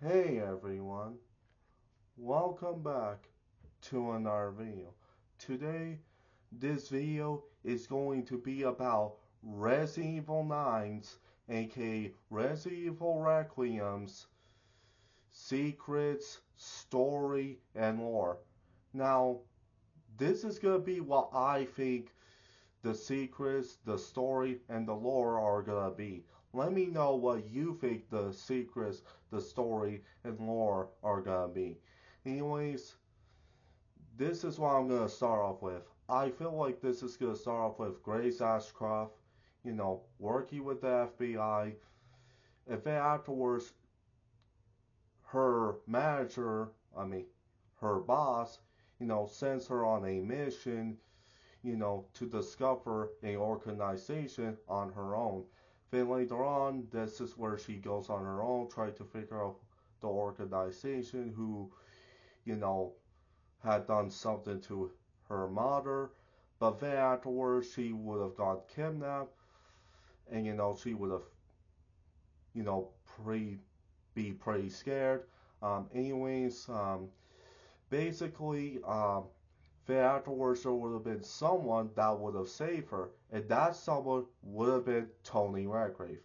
Hey everyone, welcome back to another video. Today, this video is going to be about Resident Evil 9's, aka Resident Evil Requiem's secrets, story, and lore. Now, this is gonna be what I think the secrets, the story, and the lore are gonna be. Let me know what you think the secrets, the story, and lore are gonna be. Anyways, this is what I'm gonna start off with. I feel like this is gonna start off with Grace Ashcroft, working with the FBI, and then afterwards, her manager, her boss, sends her on a mission to discover an organization on her own. Then later on, this is where she goes on her own, try to figure out the organization who, you know, had done something to her mother. But then afterwards, she would have got kidnapped, and she would have, you know, pre be pretty scared. Anyways, basically, then afterwards there would have been someone that would have saved her, and that someone would have been Tony Redgrave.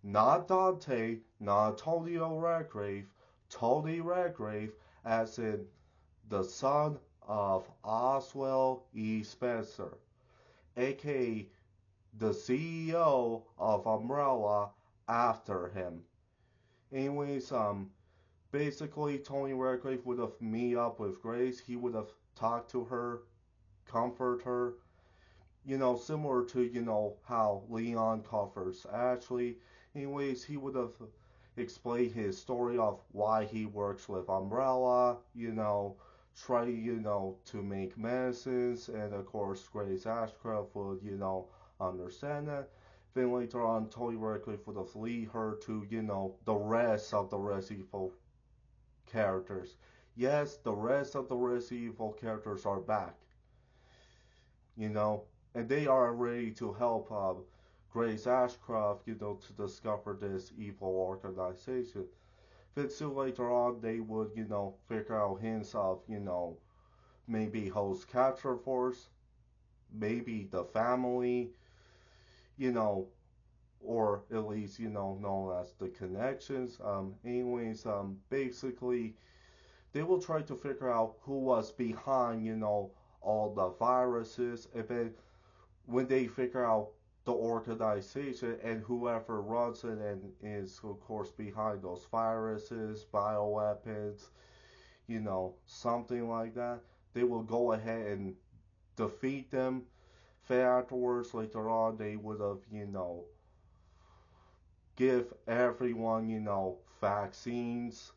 Not Dante, not Antonio Redgrave, Tony Redgrave, as in the son of Oswald E. Spencer, aka the CEO of Umbrella after him. Anyways, basically Tony Redgrave would have meet up with Grace. He would have talked to her, comfort her, similar to, how Leon comforts Ashley. Anyways, he would have explained his story of why he works with Umbrella, try, to make medicines, and of course, Grace Ashcroft would, understand that. Then later on, Tony Redgrave would have lead her to, the rest of the Resident Evil characters. Yes, the rest of the Resident Evil characters are back, you know, and they are ready to help Grace Ashcroft, to discover this evil organization. Then soon later on, they would, figure out hints of, maybe host capture force, maybe the family, you know, or at least, known as the connections. Basically, they will try to figure out who was behind, all the viruses, and then when they figure out the organization and whoever runs it and is of course behind those viruses, bioweapons, something like that, they will go ahead and defeat them. Then afterwards, later on, they would have, give everyone, vaccines.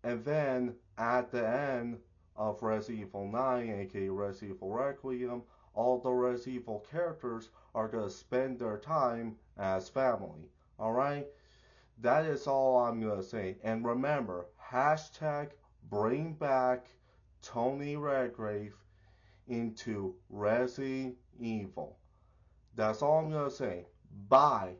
And then at the end of Resident Evil 9, aka Resident Evil Requiem, all the Resident Evil characters are gonna spend their time as family. Alright? That is all I'm gonna say. And remember, hashtag bring back Tony Redgrave into Resident Evil. That's all I'm gonna say. Bye.